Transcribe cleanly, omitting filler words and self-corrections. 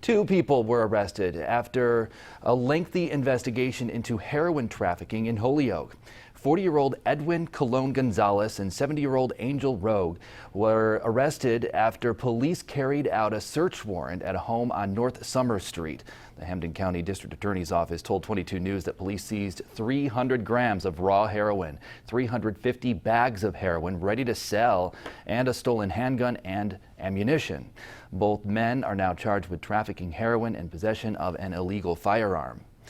Two people were arrested after a lengthy investigation into heroin trafficking in Holyoke. 40-year-old Edwin Colon Gonzalez and 70-year-old Angel Rogue were arrested after police carried out a search warrant at a home on North Summer Street. The Hampden County District Attorney's Office told 22 News that police seized 300 grams of raw heroin, 350 bags of heroin ready to sell, and a stolen handgun and ammunition. Both men are now charged with trafficking heroin and possession of an illegal firearm.